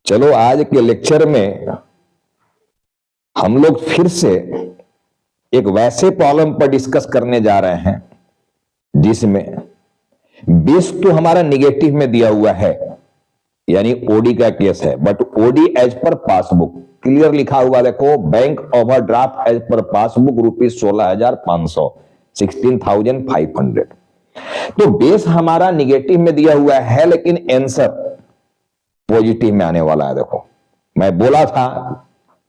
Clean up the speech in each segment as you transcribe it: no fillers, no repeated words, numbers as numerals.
चलो आज के लेक्चर में हम लोग फिर से एक वैसे प्रॉब्लम पर डिस्कस करने जा रहे हैं जिसमें बेस तो हमारा निगेटिव में दिया हुआ है, यानी ओडी का केस है, but OD as per passbook clear लिखा हुआ देखो, bank overdraft as per passbook rupees 16,500 16,500। तो बेस हमारा निगेटिव में दिया हुआ है लेकिन आंसर पॉजिटिव में आने वाला है। देखो मैं बोला था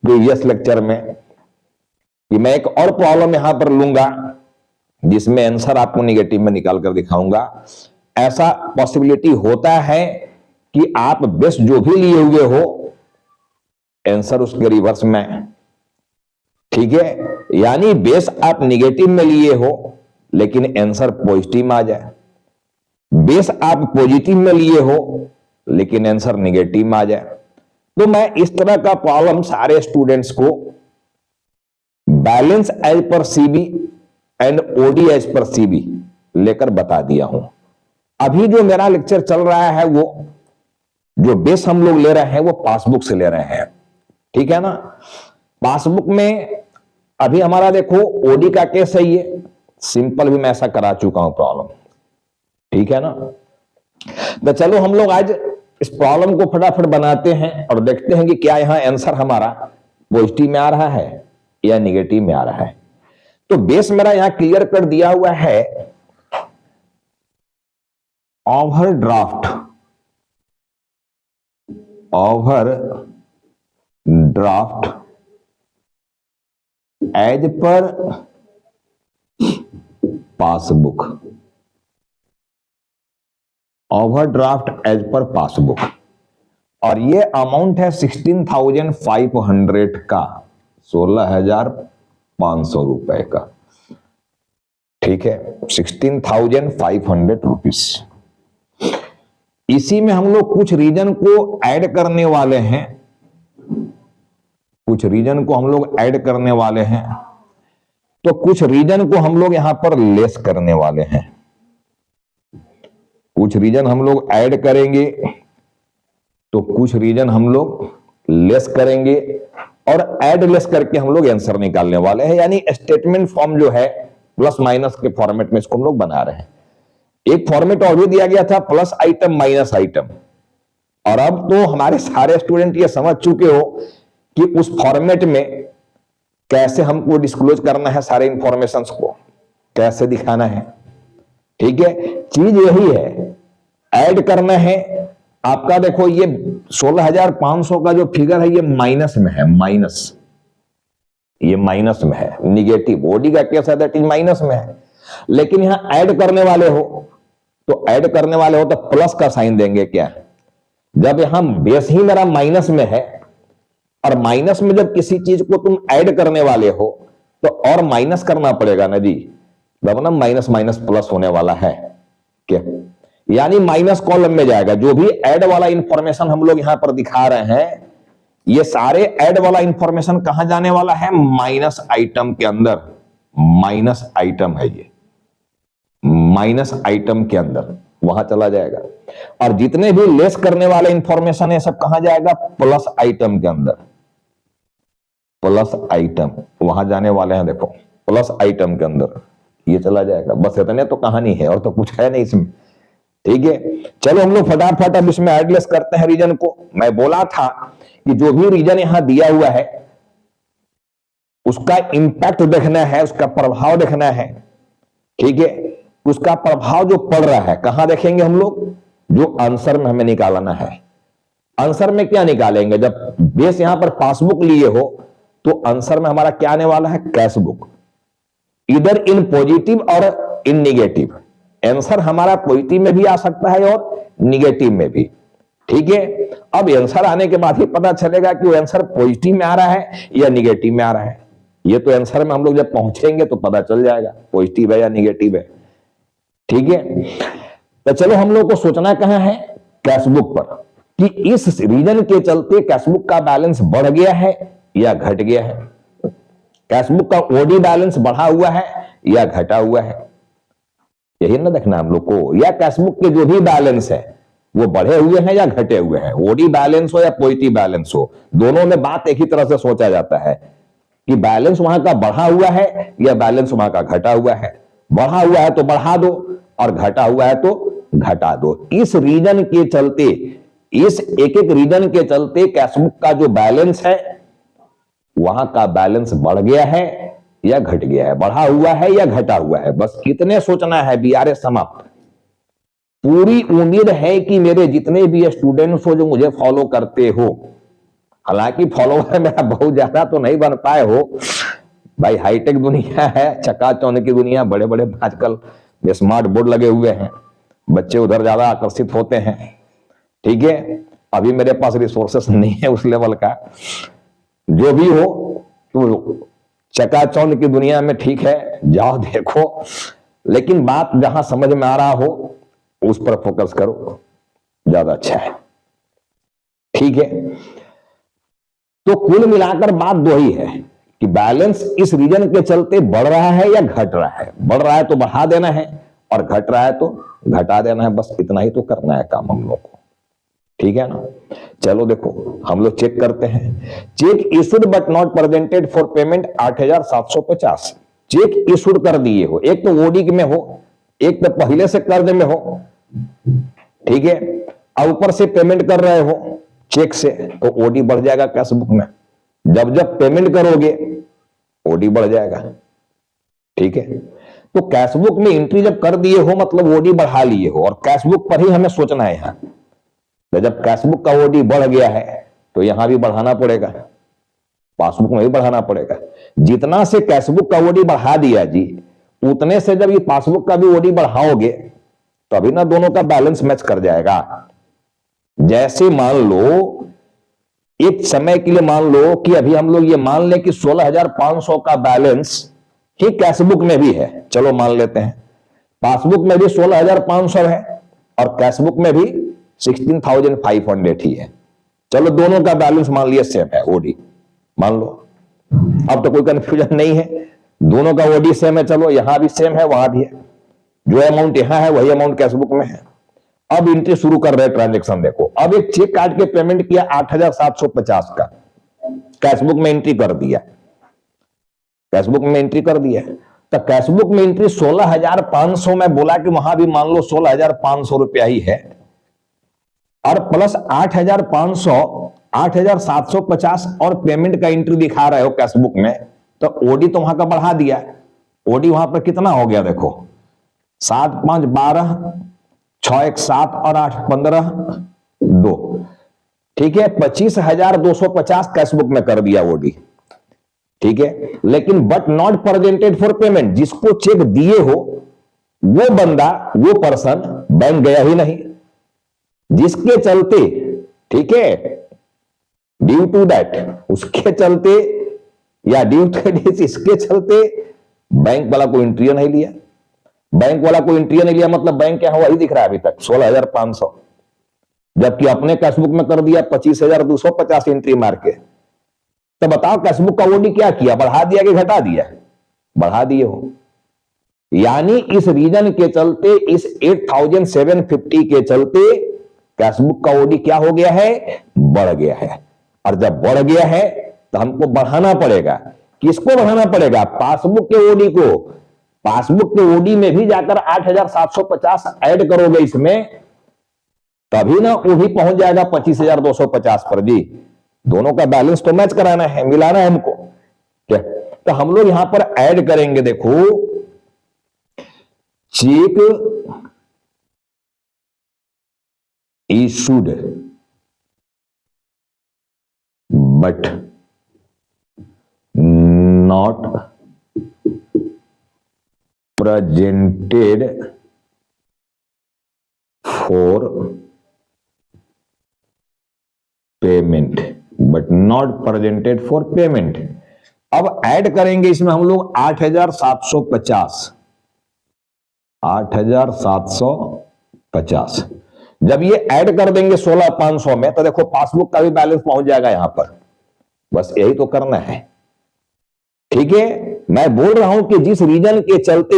प्रीवियस लेक्चर में कि मैं एक और प्रॉब्लम यहां पर लूंगा जिसमें आंसर आपको निगेटिव में निकाल कर दिखाऊंगा। ऐसा पॉसिबिलिटी होता है कि आप बेस जो भी लिए हुए हो आंसर उसके रिवर्स में, ठीक है, यानी बेस आप निगेटिव में लिए हो लेकिन आंसर पॉजिटिव में आ जाए, बेस आप पॉजिटिव में लिए हो लेकिन आंसर निगेटिव में आ जाए। तो मैं इस तरह का प्रॉब्लम सारे स्टूडेंट्स को balance as per CB and OD as per CB लेकर बता दिया हूं। अभी जो मेरा लेक्चर चल रहा है वो जो बेस हम लोग ले रहे हैं वो पासबुक से ले रहे हैं, ठीक है ना। पासबुक में अभी हमारा देखो ओडी का केस है, ये सिंपल भी मैं ऐसा करा चुका हूं प्रॉब्लम, ठीक है ना। तो चलो हम लोग आज इस प्रॉब्लम को फटाफट बनाते हैं और देखते हैं कि क्या यहां आंसर हमारा पॉजिटिव में आ रहा है या निगेटिव में आ रहा है। तो बेस मेरा यहां क्लियर कर दिया हुआ है, overdraft as per passbook, overdraft as per passbook, और ये अमाउंट है 16,500 का, 16,500 रुपए का, ठीक है, 16,500 रुपीज। इसी में हम लोग कुछ रीजन को ऐड करने वाले हैं, कुछ रीजन को हम लोग ऐड करने वाले हैं, तो कुछ रीजन को हम लोग यहां पर लेस करने वाले हैं। कुछ रीजन हम लोग ऐड करेंगे तो कुछ रीजन हम लोग लेस करेंगे, और ऐड लेस करके हम लोग आंसर निकालने वाले हैं, यानी स्टेटमेंट फॉर्म जो है प्लस माइनस के फॉर्मेट में इसको हम लोग बना रहे हैं। एक फॉर्मेट और भी दिया गया था प्लस आइटम माइनस आइटम, और अब तो हमारे सारे स्टूडेंट ये समझ चुके हो कि उस फॉर्मेट में कैसे हमको डिस्क्लोज करना है, सारे इंफॉर्मेशंस को कैसे दिखाना है, ठीक है। चीज यही है, ऐड करना है आपका। देखो ये 16,500 का जो फिगर है ये माइनस में है, माइनस, ये माइनस में है, निगेटिव ओडी का केस है दैट इज माइनस में है, लेकिन यहां ऐड करने वाले हो तो ऐड करने वाले हो तो प्लस का साइन देंगे क्या, जब यहां बेस ही मेरा माइनस में है, और माइनस में जब किसी चीज को तुम ऐड करने वाले हो तो और माइनस करना पड़ेगा ना जी, तब ना माइनस माइनस प्लस होने वाला है क्या, यानी माइनस कॉलम में जाएगा। जो भी ऐड वाला इंफॉर्मेशन हम लोग यहां पर दिखा रहे हैं, ये सारे ऐड वाला इंफॉर्मेशन कहां जाने वाला है, माइनस आइटम के अंदर, माइनस आइटम है ये, माइनस आइटम के अंदर वहां चला जाएगा, और जितने भी लेस करने वाले इंफॉर्मेशन है सब कहां जाएगा, प्लस आइटम के अंदर, प्लस आइटम वहां जाने वाले हैं। देखो प्लस आइटम के अंदर ये चला जाएगा, बस इतने तो कहानी है और तो कुछ है नहीं इसमें, ठीक है। चलो हम लोग फटाफट अब इसमें एडलेस करते हैं रीजन को। मैं बोला था कि जो भी रीजन यहां दिया हुआ है उसका इंपैक्ट देखना है, उसका प्रभाव देखना है, ठीक है। उसका प्रभाव जो पड़ रहा है कहां देखेंगे हम लोग, जो आंसर में हमें निकालना है। आंसर में क्या निकालेंगे, जब बेस यहां पर पासबुक लिए हो तो आंसर में हमारा क्या आने वाला है, कैश बुक, इधर इन पॉजिटिव और इन निगेटिव। आंसर हमारा पॉजिटिव में भी आ सकता है और निगेटिव में भी, ठीक है। अब आंसर आने के बाद ही पता चलेगा कि वो आंसर पॉजिटिव में आ रहा है या निगेटिव में आ रहा है। ये तो आंसर में हम लोग जब पहुंचेंगे तो पता चल जाएगा पॉजिटिव है या निगेटिव है, ठीक है। तो चलो हम लोग को सोचना कहां है, कैश बुक पर, कि इस रीजन के चलते कैश बुक का बैलेंस बढ़ गया है या घट गया है, कैश बुक का ओडी बैलेंस बढ़ा हुआ है या घटा हुआ है, यही ना देखना हम लोग को, या कैश बुक के जो भी बैलेंस है वो बढ़े हुए हैं या घटे हुए हैं, ओडी बैलेंस हो या पॉजिटिव बैलेंस हो, दोनों में बात एक ही तरह से सोचा जाता है कि बैलेंस वहां का बढ़ा हुआ है या बैलेंस वहां का घटा हुआ है। बढ़ा हुआ है तो बढ़ा दो और घटा हुआ है तो घटा दो। इस रीजन के चलते, इस एक एक रीजन के चलते कैशबुक का जो बैलेंस है वहां का बैलेंस बढ़ गया है या घट गया है, बढ़ा हुआ है या घटा हुआ है, बस कितने सोचना है। बीआरएस समाप्त। पूरी उम्मीद है कि मेरे जितने भी स्टूडेंट्स हो जो मुझे फॉलो करते हो, हालांकि फॉलोवर मेरा बहुत ज्यादा तो नहीं बन पाए हो भाई, हाईटेक दुनिया है, चकाचौंध की दुनिया, बड़े बड़े आजकल स्मार्ट बोर्ड लगे हुए हैं, बच्चे उधर ज्यादा आकर्षित होते हैं। ठीक है, अभी मेरे पास रिसोर्सेस नहीं है उस लेवल का। जो भी हो तो चकाचौंध की दुनिया में ठीक है, जाओ देखो, लेकिन बात जहां समझ में आ रहा हो उस पर फोकस करो, ज्यादा अच्छा है। ठीक है, तो कुल मिलाकर बात दो ही है कि बैलेंस इस रीजन के चलते बढ़ रहा है या घट रहा है। बढ़ रहा है तो बढ़ा देना है और घट रहा है तो घटा देना है, बस इतना ही तो करना है काम हम लोग को। ठीक है ना। चलो देखो हम लोग चेक करते हैं। Check issued but not presented for payment 8750। Check issued कर दिए हो, एक तो ओडी में हो, एक तो पहले से कर्ज में हो। ठीक है, अब ऊपर से पेमेंट कर रहे हो चेक से तो ओडी बढ़ जाएगा कैशबुक में। जब जब पेमेंट करोगे ओडी बढ़ जाएगा। ठीक है, तो कैशबुक में एंट्री जब कर दिए हो मतलब ओडी बढ़ा लिए हो, और कैशबुक पर ही हमें सोचना है। यहां जब कैशबुक का ओडी बढ़ गया है तो यहां भी बढ़ाना पड़ेगा, पासबुक में भी बढ़ाना पड़ेगा। जितना से कैशबुक का ओडी बढ़ा दिया जी, उतने से जब ये पासबुक का भी ओडी बढ़ाओगे तभी ना दोनों का बैलेंस मैच कर जाएगा। जैसे मान लो एक समय के लिए मान लो कि अभी हम लोग ये मान लें कि 16,500 का बैलेंस ही कैशबुक में भी है। चलो मान लेते हैं पासबुक में भी 16,500 है और कैशबुक में भी 16,500 ही है। चलो दोनों का बैलेंस मान लिया सेम है, ओडी मान लो। अब तो कोई कंफ्यूजन नहीं है, दोनों का ओडी सेम है। चलो यहां भी सेम है, वहां भी है, जो अमाउंट यहां है वही अमाउंट कैशबुक में है। अब एंट्री शुरू कर रहे ट्रांजैक्शन। देखो अब एक चेक काट के पेमेंट किया 8750 का, कैशबुक में एंट्री कर दिया, कैशबुक में एंट्री कर दिया। तो कैशबुक में एंट्री 16,500 में बोला कि वहां भी मान लो 16,500 रुपया ही है, और प्लस 8,500 8,750 और पेमेंट का एंट्री दिखा रहे हो कैशबुक में, तो ओडी तो वहां का बढ़ा दिया। ओडी वहां पर कितना हो गया देखो, 7 5 12, 6 1 7 और 8 15 2। ठीक है, 25,250 कैशबुक में कर दिया ओडी। ठीक है, लेकिन but not presented for payment, जिसको चेक दिए हो वो बंदा, वो पर्सन बैंक गया ही नहीं, जिसके चलते, ठीक है, ड्यू टू दैट, उसके चलते या ड्यू टू इसके चलते बैंक वाला कोई एंट्री नहीं लिया। बैंक वाला कोई एंट्री नहीं लिया मतलब बैंक क्या हुआ, वही दिख रहा है अभी तक 16,500, जबकि अपने कैशबुक में कर दिया 25,250 एंट्री मार के। तो बताओ कैशबुक का ओडी क्या किया, बढ़ा दिया कि घटा दिया? बढ़ा दिए हो। यानी इस रीजन के चलते, इस 8,750 के चलते कैशबुक का ओडी क्या हो गया है, बढ़ गया है। और जब बढ़ गया है तो हमको बढ़ाना पड़ेगा। किसको बढ़ाना पड़ेगा? पासबुक के ओडी को। पासबुक के ओडी में भी जाकर 8,750 ऐड करोगे इसमें, तभी ना वो भी पहुंच जाएगा 25,250 पर। जी दोनों का बैलेंस तो मैच कराना है, मिलाना है हमको। क्या तो हम लोग यहां पर ऐड करेंगे, देखो check issued but not presented for payment, but not presented for payment. अब ऐड करेंगे इसमें हम लोग 8,750। 8,750 जब ये ऐड कर देंगे 16,500 में, तो देखो पासबुक का भी बैलेंस पहुंच जाएगा यहां पर। बस यही तो करना है। ठीक है, मैं बोल रहा हूं कि जिस रीजन के चलते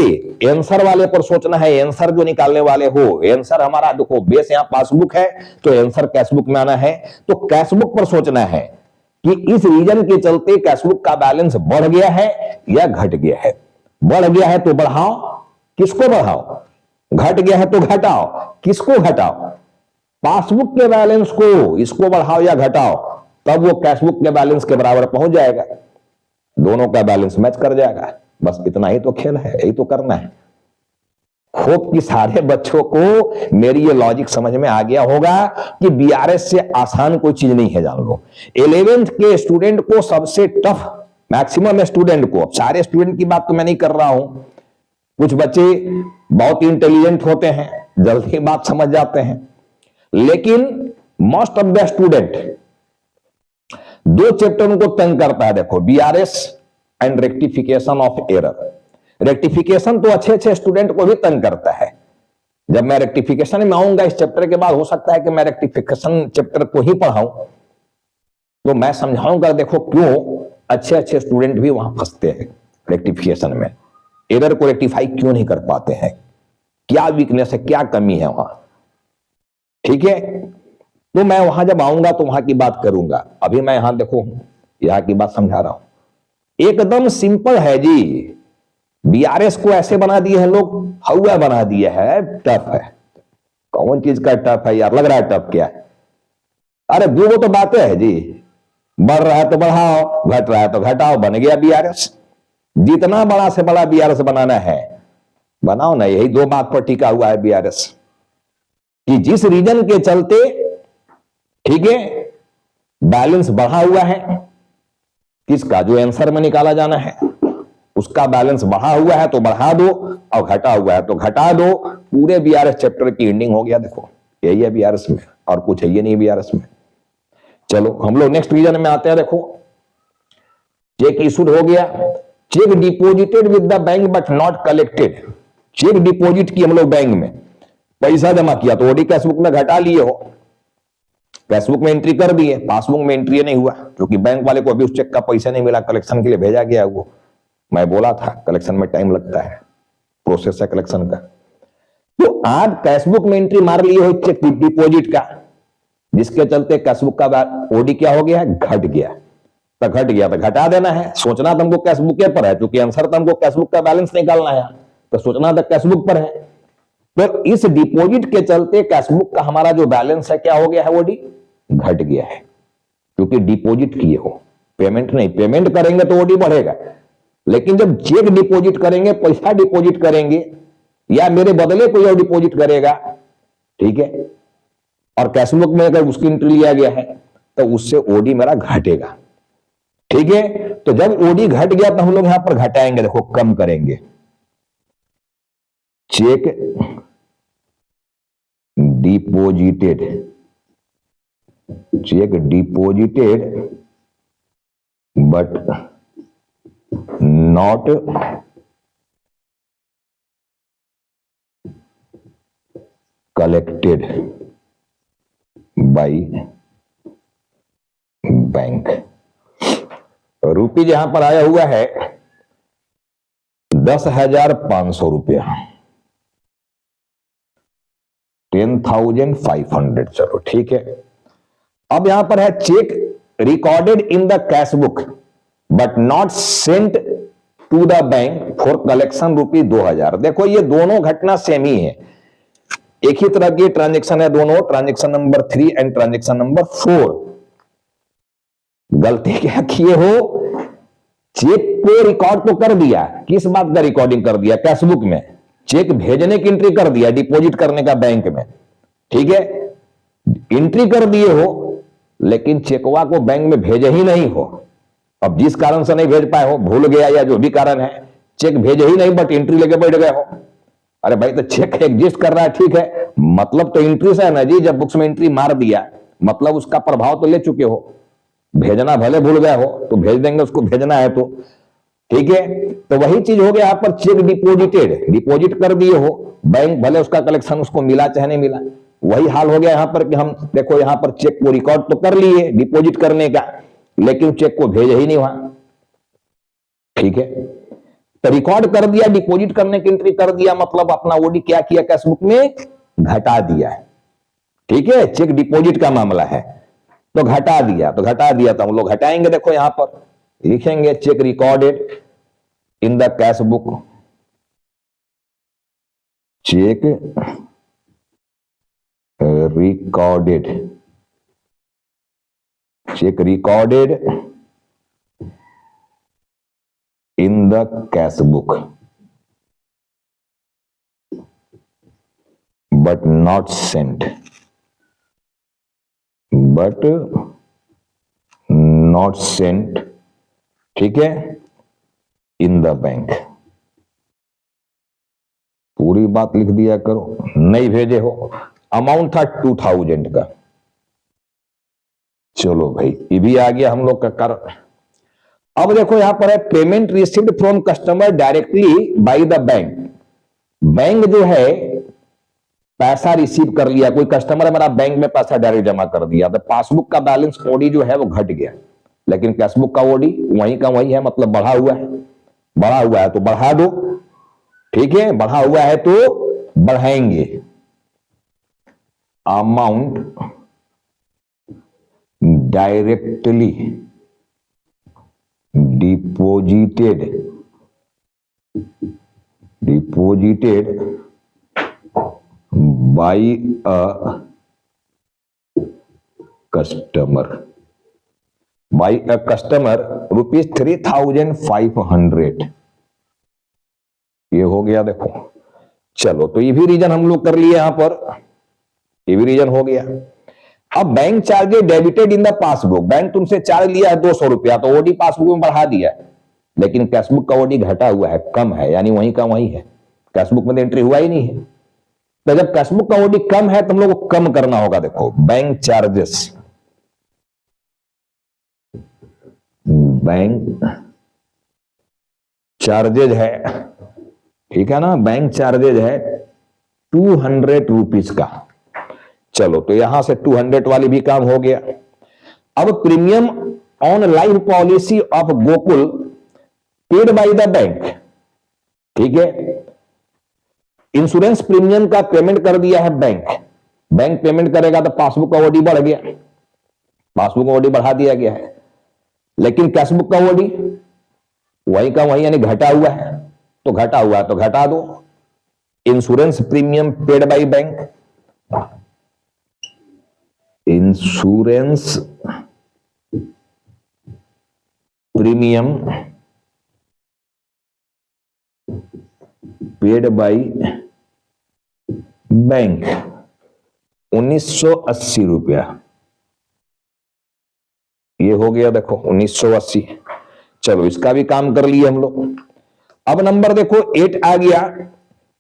आंसर वाले पर सोचना है, आंसर जो निकालने वाले हो, आंसर हमारा देखो बेस यहां पासबुक है तो आंसर कैशबुक में आना है, तो कैशबुक पर सोचना है कि इस रीजन के चलते कैशबुक का बैलेंस बढ़ गया है या घट गया है। बढ़ गया है तो बढ़ाओ, किसको बढ़ाओ? घट गया है तो घटाओ, किसको घटाओ? पासबुक के बैलेंस को, इसको बढ़ाओ या घटाओ, तब वो कैशबुक के बैलेंस के बराबर पहुंच जाएगा, दोनों का बैलेंस मैच कर जाएगा। बस इतना ही तो खेल है, यही तो करना है। होप कि सारे बच्चों को मेरी ये लॉजिक समझ में आ गया होगा कि बीआरएस से आसान कोई चीज नहीं है, जान लो। 11th के स्टूडेंट को सबसे टफ, मैक्सिमम स्टूडेंट को, सारे स्टूडेंट की बात तो मैं नहीं कर रहा हूं, कुछ बच्चे बहुत इंटेलिजेंट होते हैं, जल्दी बात समझ जाते हैं, लेकिन मोस्ट ऑफ द स्टूडेंट दो चैप्टर को तंग करता है। देखो, BRS and rectification of error. Rectification तो अच्छे अच्छे स्टूडेंट को भी तंग करता है। जब मैं रेक्टिफिकेशन में आऊंगा इस चैप्टर के बाद, हो सकता है कि मैं रेक्टिफिकेशन चैप्टर को ही पढ़ाऊं, तो मैं समझाऊंगा देखो क्यों अच्छे अच्छे स्टूडेंट भी वहां फंसते हैं रेक्टिफिकेशन में, एरर को रेक्टिफाई क्यों नहीं कर पाते हैं, क्या वीकनेस है, क्या कमी है वहां। ठीक है, तो मैं वहां जब आऊंगा तो वहां की बात करूंगा। अभी मैं यहां देखो यहां की बात समझा रहा हूं। एकदम सिंपल है जी, बीआरएस को ऐसे बना दिए हैं लोग, हवा बना दिया है, टफ है। कौन चीज का टफ है यार? लग रहा है टफ क्या है? अरे दो तो बातें है जी, बढ़ रहा है तो बढ़ाओ, घट रहा है तो घटाओ, बन गया बीआरएस। जितना बड़ा से बड़ा बीआरएस बनाना है बनाओ ना, यही दो बात पर टिका हुआ है बीआरएस, कि जिस रीजन के चलते, ठीक है, बैलेंस बढ़ा हुआ है, किसका? जो आंसर में निकाला जाना है उसका बैलेंस बढ़ा हुआ है तो बढ़ा दो, और घटा हुआ है तो घटा दो। पूरे बीआरएस चैप्टर की एंडिंग हो गया। देखो यही है बीआरएस में, और कुछ है ये नहीं बीआरएस में। चलो हम लोग नेक्स्ट रीजन में आते हैं। देखो, चेक इशूड हो गया, cheque deposited with the bank but not collected. Cheque deposit की हम लोग बैंक में, पैसा जमा किया तो ओडी कैशबुक में घटा लिए हो, कैशबुक में एंट्री कर दिए, पासबुक में एंट्री नहीं हुआ क्योंकि बैंक वाले को अभी उस चेक का पैसा नहीं मिला, कलेक्शन के लिए भेजा गया। वो मैं बोला था कलेक्शन में टाइम लगता है, प्रोसेस है कलेक्शन का। तो आज कैशबुक में एंट्री मार लिए हो चेक डिपोजिट का, जिसके चलते कैशबुक का ओडी क्या हो गया है? घट गया। तो घट गया तो घटा देना है। सोचना तुमको कैशबुक पर है, क्योंकि आंसर तुमको कैशबुक का बैलेंस निकालना है, तो सोचना था कैशबुक पर है। तो इस डिपॉजिट के चलते कैशबुक का हमारा जो बैलेंस है क्या हो गया है? ओडी घट गया है, क्योंकि डिपॉजिट किए हो, पेमेंट नहीं। पेमेंट करेंगे तो ओडी बढ़ेगा, लेकिन जब चेक डिपॉजिट करेंगे, पैसा डिपॉजिट करेंगे, या मेरे बदले कोई और डिपॉजिट करेगा, ठीक है, और कैशबुक में अगर उसकी एंट्री लिया गया है तो उससे ओडी मेरा घटेगा। ठीक है, तो जब ओडी घट गया तो हम लोग यहां पर घटाएंगे, देखो कम करेंगे। Check deposited, check deposited but not collected by bank. रुपये जहां पर आया हुआ है 10,500 रुपया, 10,500, चलो ठीक है। अब यहां पर है cheque recorded in the cash book but not sent to the bank for collection ₹2,000। देखो ये दोनों घटना सेम ही है, एक ही तरह की ट्रांजेक्शन है दोनों, transaction number 3 and transaction number 4। गलती क्या किए हो? चेक को रिकॉर्ड तो कर दिया, किस बात का रिकॉर्डिंग कर दिया? कैशबुक में। चेक भेजने की एंट्री कर दिया, डिपॉजिट करने का बैंक में, ठीक है, एंट्री कर दिए हो, लेकिन चेकवा को बैंक में भेजे ही नहीं हो। अब जिस कारण से नहीं भेज पाए हो, भूल गया या जो भी कारण है, चेक भेजे ही नहीं बट एंट्री लेके बैठ गए हो। अरे भाई, तो चेक एग्जिस्ट कर रहा है, ठीक है, मतलब तो एंट्री से है ना जी। जब बुक्स में एंट्री मार दिया मतलब उसका प्रभाव तो ले चुके हो। भेजना भले भूल गए हो तो भेज देंगे उसको, भेजना है तो, ठीक है। तो वही चीज हो गया यहाँ पर, चेक डिपोजिटेड, डिपोजिट कर दिए हो, बैंक भले उसका कलेक्शन उसको मिला चाहे नहीं मिला, वही हाल हो गया यहाँ पर कि हम देखो यहाँ पर चेक को रिकॉर्ड तो कर लिए डिपोजिट करने का, लेकिन चेक को भेजे ही नहीं वहां, ठीक है। तो रिकॉर्ड कर दिया, डिपॉजिट करने की एंट्री कर दिया, मतलब अपना ओडी क्या किया, कैशबुक में घटा दिया है। ठीक है, चेक डिपॉजिट का मामला है तो घटा दिया, तो घटा दिया तो हम लोग घटाएंगे। देखो यहां पर लिखेंगे cheque recorded in the cashbook, cheque recorded, cheque recorded in the cashbook but not sent, but not sent, ठीक है, इन द बैंक। पूरी बात लिख दिया करो, नहीं भेजे हो। अमाउंट था 2000 का। चलो भाई, ये भी आ गया हम लोग का कर। अब देखो यहां पर है payment received from customer directly by the bank. Bank जो है पैसा रिसीव कर लिया, कोई कस्टमर मेरा बैंक में पैसा डायरेक्ट जमा कर दिया, तो पासबुक का बैलेंस ओडी जो है वो घट गया, लेकिन कैशबुक का ओडी वहीं का वहीं है, मतलब बढ़ा हुआ है। बढ़ा हुआ है तो बढ़ा दो, ठीक है, बढ़ा हुआ है तो बढ़ाएंगे। Amount directly deposited bye a customer, ₹3,500। ये हो गया देखो। चलो, तो ये भी रीजन हम लोग कर लिए यहां पर, ये भी रीजन हो गया। अब bank charges debited in the passbook, bank तुमसे चार्ज लिया है 200 रुपया, तो ओडी पासबुक में बढ़ा दिया, लेकिन कैशबुक का ओडी घटा हुआ है, कम है, यानी वहीं का वहीं है, कैशबुक में एंट्री हुआ ही नहीं है। तो जब कैशबुक का ओडी कम है तो हम लोग को कम करना होगा। देखो बैंक चार्जेस, बैंक चार्जेज है, ठीक है ना, बैंक चार्जेज है 200 रुपीज का। चलो, तो यहां से 200 वाली भी काम हो गया। अब premium on life policy of Gokul paid by the bank, ठीक है, इंश्योरेंस प्रीमियम का पेमेंट कर दिया है बैंक। बैंक पेमेंट करेगा तो पासबुक का ओडी बढ़ गया, पासबुक का ओडी बढ़ा दिया गया है, लेकिन कैशबुक का ओडी वही का वही, यानी घटा हुआ है, तो घटा हुआ है तो घटा दो। Insurance premium paid by bank, insurance premium paid by bank 1980 रुपया। ये हो गया देखो 1980। चलो, इसका भी काम कर लिए हम लोग। अब नंबर देखो 8 आ गया,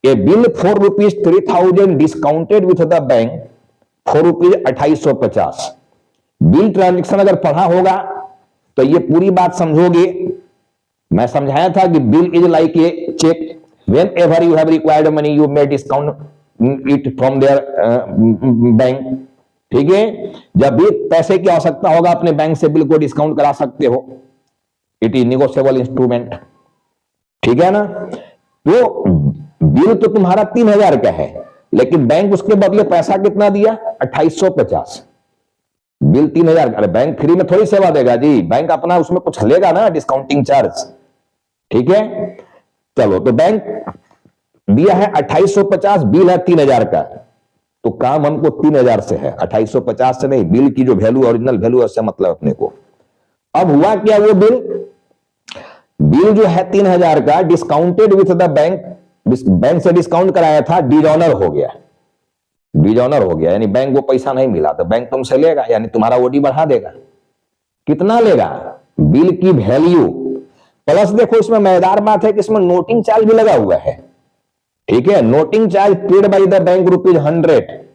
a bill for ₹3,000 discounted with the bank for ₹2850। Bill transaction अगर पढ़ा होगा तो ये पूरी बात समझोगे। मैं समझाया था कि bill is like a cheque, whenever you have required money you may discount it from their bank, ठीक है, जब भी पैसे की आवश्यकता होगा अपने बैंक से बिल को डिस्काउंट करा सकते हो, इट इज निगोशिएबल इंस्ट्रूमेंट, ठीक है ना। तो बिल तो तुम्हारा 3000 का है, लेकिन बैंक उसके बदले पैसा कितना दिया, 2850। बिल 3000 का, बैंक फ्री में थोड़ी सेवा देगा जी, बैंक अपना उसमें कुछ लेगा ना, डिस्काउंटिंग चार्ज, ठीक है। चलो, तो बैंक दिया है 2850, बिल है 3000 का, तो काम हमको 3000 से है, 2850 से नहीं। बिल की जो वैल्यू, ओरिजिनल वैल्यू है, उससे मतलब अपने को। अब हुआ क्या, वो बिल जो है 3000 का discounted with the bank, bank से डिस्काउंट कराया था, डिजॉनर हो गया, डिजॉनर हो गया, यानी बैंक को पैसा नहीं मिला, तो बैंक तुमसे लेगा, यानी तुम्हारा ओडी बढ़ा देगा। कितना लेगा, बिल की वैल्यू प्लस, देखो इसमें मजेदार बात है कि इसमें नोटिंग चार्ज भी लगा हुआ है, ठीक है, noting charge paid by the bank ₹100।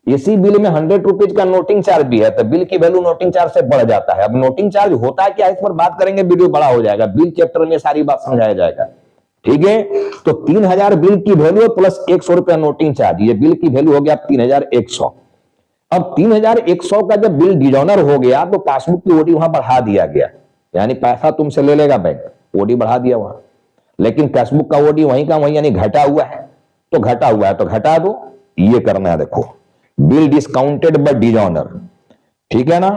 इसी बिल में 100 रुपीज का नोटिंग चार्ज भी है, तो बिल की वैल्यू नोटिंग चार्ज से बढ़ जाता है। अब नोटिंग चार्ज होता है क्या, इस पर बात करेंगे, वीडियो बड़ा हो जाएगा, बिल चैप्टर में सारी बात समझाया जाएगा, ठीक है। तो 3000 बिल की वैल्यू प्लस 100 रुपया नोटिंग चार्ज, ये बिल की वैल्यू हो गया 3100। अब 3100 का जब बिल डिजॉनर हो गया तो पासबुक की ओडी वहां बढ़ा दिया गया, यानी पैसा तुमसे ले लेगा बैंक, ओडी बढ़ा दिया वहां। लेकिन कैशबुक का ओडी वहीं का वहीं यानी घटा हुआ है, तो घटा हुआ है तो घटा दो, ये करना है। देखो बिल डिस्काउंटेड बट डिजॉनर, ठीक है ना।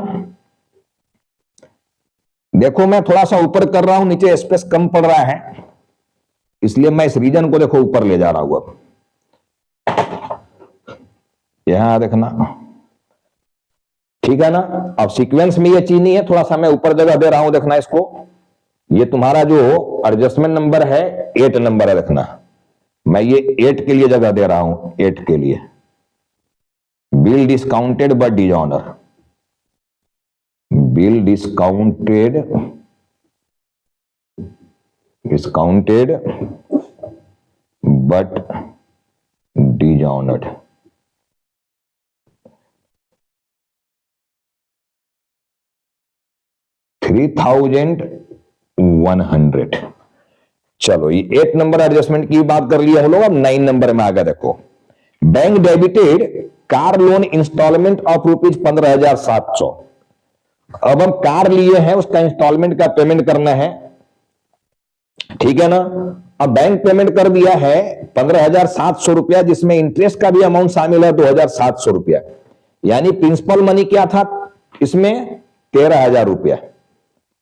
देखो मैं थोड़ा सा ऊपर कर रहा हूं, नीचे स्पेस कम पड़ रहा है, इसलिए मैं इस रीजन को देखो ऊपर ले जा रहा हूं। अब यहां देखना, ठीक है ना। अब सीक्वेंस में ये चीज नहीं है, थोड़ा सा मैं ऊपर जगह दे रहा हूं, देखना इसको। ये तुम्हारा जो एडजस्टमेंट नंबर है 8 नंबर है, देखना मैं ये 8 के लिए जगह दे रहा हूं, 8 के लिए bill discounted but dishonoured, bill discounted but dishonoured. $3,100। चलो ये 8 नंबर एडजस्टमेंट की बात कर लिया हम लोग। अब 9 नंबर में आ गया, देखो bank debited car loan instalment of ₹15,700। अब हम कार लिए हैं, उसका इंस्टॉलमेंट का पेमेंट करना है, ठीक है ना। अब बैंक पेमेंट कर दिया है 15,700 रुपया, जिसमें इंटरेस्ट का भी अमाउंट शामिल है 2,700 रुपया, यानी प्रिंसिपल मनी क्या था इसमें 13,000 रुपया।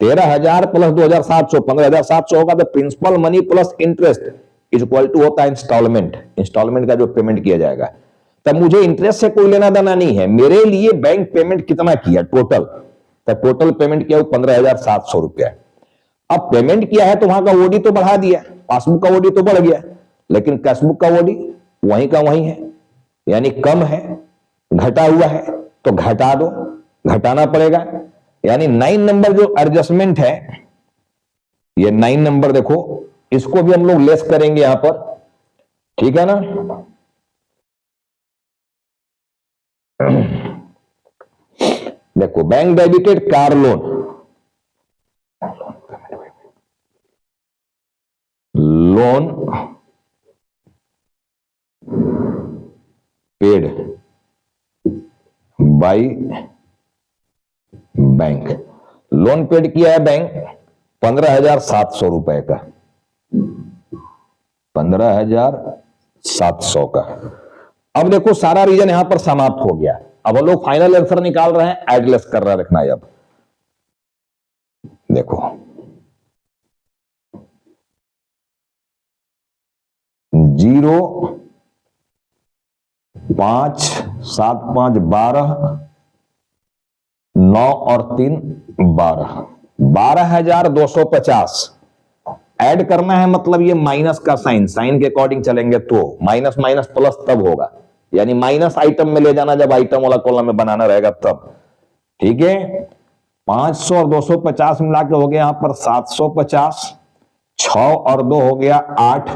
13,000 प्लस 2,700 15,700 होगा, तो principal money plus interest equal to होता है इंस्टॉलमेंट। इंस्टॉलमेंट का जो पेमेंट किया जाएगा, तब मुझे इंटरेस्ट से कोई लेना देना नहीं है, मेरे लिए बैंक पेमेंट कितना किया टोटल, तो टोटल पेमेंट किया 15,700 रुपया। अब पेमेंट किया है तो वहां का ओडी तो बढ़ा दिया, पासबुक का ओडी तो बढ़ गया, लेकिन कैशबुक का ओडी वहीं का वहीं है, यानी कम है, घटा हुआ है, तो घटा दो, घटाना पड़ेगा। यानी 9 नंबर जो एडजस्टमेंट है, ये 9 नंबर देखो, इसको भी हम लोग लेस करेंगे यहां पर, ठीक है ना। देखो bank debited car loan, loan paid by bank, loan paid किया है बैंक 15,700 रुपए का, 15,700 का। अब देखो सारा रीजन यहां पर समाप्त हो गया। अब हम लोग फाइनल आंसर निकाल रहे हैं, एडलेस कर रहा है, रखना है। अब देखो 0 5 7 5 12 9 और 3 12, 12,250 ऐड करना है। मतलब ये माइनस का साइन, साइन के अकॉर्डिंग चलेंगे तो माइनस माइनस प्लस तब होगा, यानी माइनस आइटम में ले जाना जब आइटम वाला कॉलम में बनाना रहेगा तब, ठीक है। 500 और 250 मिला के हो गया यहां पर 750, 6 और 2 हो गया 8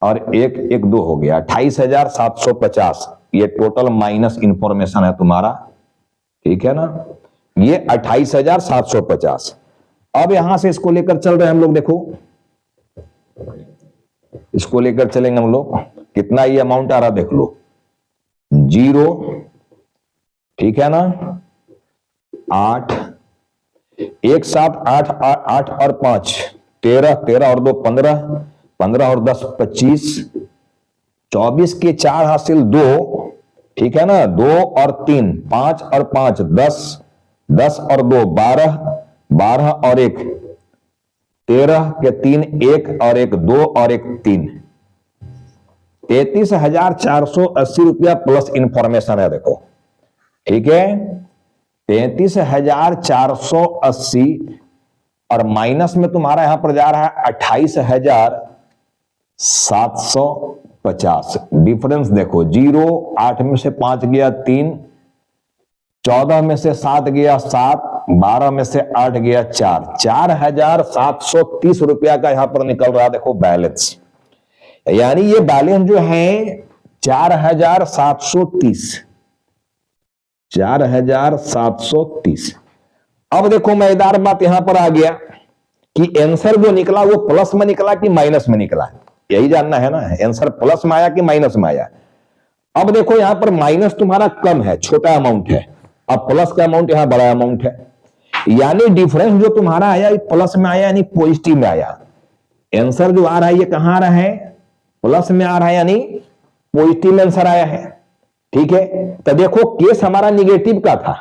और 1 1 2 हो गया 28,750। ये टोटल माइनस इंफॉर्मेशन है तुम्हारा, ठीक है ना, ये 28,750। अब यहां से इसको लेकर चल रहे हैं हम लोग, देखो इसको लेकर चलेंगे हम लोग, कितना ये अमाउंट आ रहा देख लो, 0, ठीक है ना, 8 1 7 8 8 और 5 13, 13 और 2 15, 15 और 10 25, 24 के 4 हासिल 2, ठीक है ना, 2 और 3 5 और 5 10, 10 और 2 12, 12 और 1 13 के 3 1 और 1 2 और 1 3, 33,480 रुपया प्लस इंफॉर्मेशन है, देखो ठीक है, 33,480 और माइनस में तुम्हारा यहां पर जा रहा है 28,750। डिफरेंस देखो, 0 8 में से 5 गया 3, 14 में से 7 गया 7, 12 में से 8 गया 4, 4,730 रुपया का यहां पर निकल रहा देखो बैलेंस। यानी ये बैलेंस जो है 4,730, 4,730। अब देखो मजेदार बात यहां पर आ गया कि आंसर जो निकला वो प्लस में निकला कि माइनस में निकला, यही जानना है ना, आंसर प्लस में आया कि माइनस में आया। अब देखो यहां पर माइनस तुम्हारा कम है, छोटा अमाउंट है, अब प्लस का अमाउंट यहां बड़ा अमाउंट है, यानी डिफरेंस जो तुम्हारा आया प्लस में आया यानी पॉजिटिव में आया, आंसर जो आ रहा है ये कहां आ रहा है, प्लस में आ रहा है, यानी पॉजिटिव आंसर आया है। ठीक है, तो देखो केस हमारा निगेटिव का था,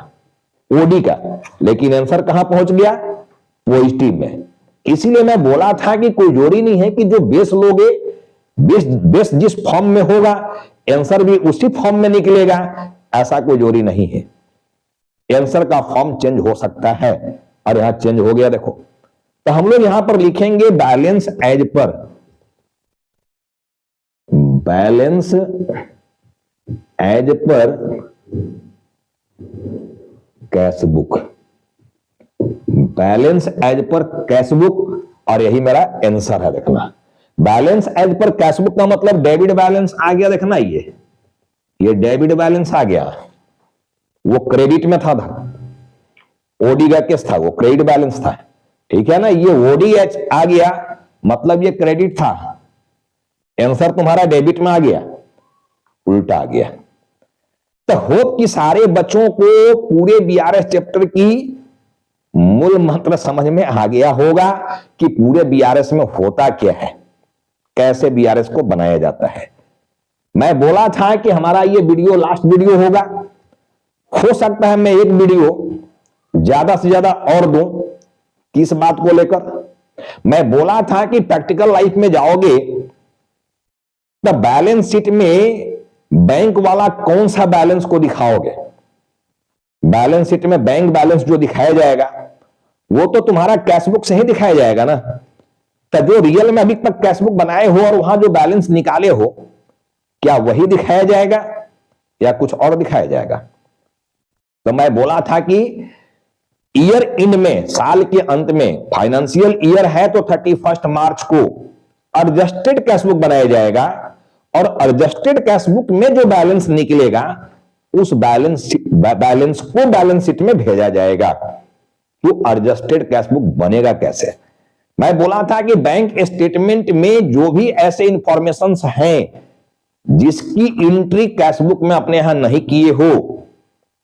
ओडी का, लेकिन आंसर कहां पहुंच गया, पॉजिटिव में। इसीलिए मैं बोला था कि कोई जोड़ी नहीं है कि जो बेस लोगे, बेस जिस फॉर्म में होगा आंसर भी उसी फॉर्म में निकलेगा, ऐसा कोई जोड़ी नहीं है। आंसर का फॉर्म चेंज हो सकता है, और यहां चेंज हो गया देखो। तो हम लोग यहां पर लिखेंगे balance as per, balance as per cash book, balance as per cash book, और यही मेरा आंसर है। देखना balance as per cash book का मतलब डेबिट बैलेंस आ गया, देखना ये डेबिट बैलेंस आ गया, वो क्रेडिट में था। ओडी का केस था, वो क्रेडिट बैलेंस था। ठीक है ना, ये ओडीएच आ गया, मतलब ये क्रेडिट था, आंसर तुम्हारा डेबिट में आ गया, उल्टा आ गया। तो होप कि सारे बच्चों को पूरे बीआरएस चैप्टर की मूल मंत्र समझ में आ गया होगा कि पूरे बीआरएस में होता क्या है, कैसे बीआरएस को बनाया जाता है। मैं बोला था कि हमारा ये वीडियो लास्ट वीडियो होगा, हो सकता है मैं एक वीडियो ज्यादा से ज्यादा और दूं। किस बात को लेकर, मैं बोला था कि प्रैक्टिकल लाइफ में जाओगे तो बैलेंस शीट में बैंक वाला कौन सा बैलेंस को दिखाओगे। बैलेंस शीट में बैंक बैलेंस जो दिखाया जाएगा वो तो तुम्हारा कैशबुक से ही दिखाया जाएगा ना। तो जो रियल में अभी तक कैशबुक बनाए हो और वहां जो बैलेंस निकाले हो, क्या वही दिखाया जाएगा या कुछ और दिखाया जाएगा। तो मैं बोला था कि ईयर एंड में, साल के अंत में, फाइनेंशियल ईयर है तो 31 मार्च को एडजस्टेड कैशबुक बनाया जाएगा, और एडजस्टेड कैशबुक में जो बैलेंस निकलेगा उस बैलेंस को बैलेंस शीट में भेजा जाएगा। तो एडजस्टेड कैशबुक बनेगा कैसे। मैं बोला था कि बैंक स्टेटमेंट में जो भी ऐसे इंफॉर्मेशंस हैं जिसकी एंट्री कैशबुक में अपने यहां नहीं किए हो,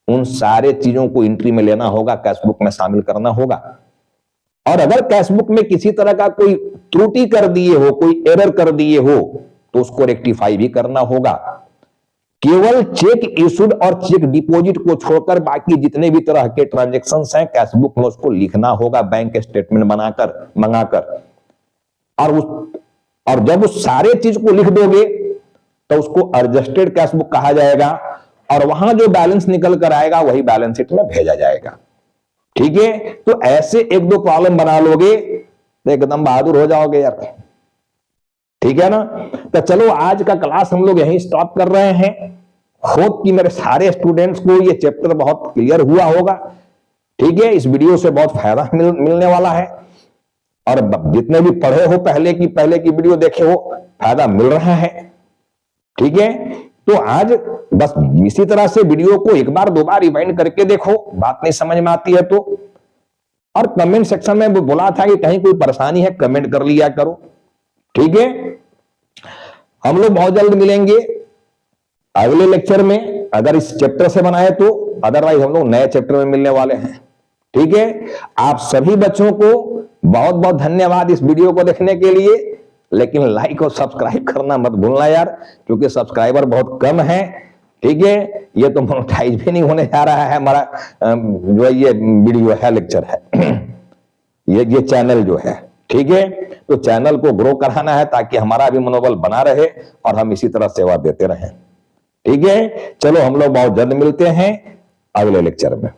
उन सारे चीजों को एंट्री में लेना होगा, कैशबुक में शामिल करना होगा। और अगर कैशबुक में किसी तरह का कोई त्रुटि कर दिए हो, कोई एरर कर दिए हो, तो उसको रेक्टिफाई भी करना होगा। केवल चेक इशूड और चेक डिपॉजिट को छोड़कर बाकी जितने भी तरह के ट्रांजैक्शंस हैं कैशबुक में उसको लिखना होगा, बैंक स्टेटमेंट बनाकर मंगाकर। और जब उस सारे चीज को लिख दोगे तो उसको एडजस्टेड कैशबुक कहा जाएगा, और वहां जो बैलेंस निकल कर आएगा वही बैलेंस शीट में भेजा जाएगा। ठीक है, तो ऐसे एक दो प्रॉब्लम बना लोगे तो एकदम बहादुर हो जाओगे यार। ठीक है ना। तो चलो आज का क्लास हम लोग यहीं स्टॉप कर रहे हैं। होप कि मेरे सारे स्टूडेंट्स को ये चैप्टर बहुत क्लियर हुआ होगा। ठीक है, इस वीडियो से बहुत फायदा मिलने वाला है, और जितने भी पढ़े हो पहले की वीडियो देखे हो, फायदा मिल रहा है। ठीक है, तो आज बस इसी तरह से वीडियो को एक बार दो बार रिवाइंड करके देखो, बात नहीं समझ में आती है तो। और कमेंट सेक्शन में बोला था कि कहीं कोई परेशानी है कमेंट कर लिया करो। ठीक है, हम लोग बहुत जल्द मिलेंगे अगले लेक्चर में, अगर इस चैप्टर से बनाए तो, अदरवाइज हम लोग नए चैप्टर में मिलने वाले हैं। ठीक है, आप सभी बच्चों को बहुत बहुत धन्यवाद इस वीडियो को देखने के लिए। लेकिन लाइक और सब्सक्राइब करना मत भूलना यार, क्योंकि सब्सक्राइबर बहुत कम है। ठीक है, ये तो मोनेटाइज भी नहीं होने जा रहा है हमारा जो ये वीडियो है, लेक्चर है, ये चैनल जो है। ठीक है, तो चैनल को ग्रो कराना है ताकि हमारा भी मनोबल बना रहे और हम इसी तरह सेवा देते रहें। ठीक है, चलो हम लोग बहुत जल्द मिलते हैं अगले लेक्चर में।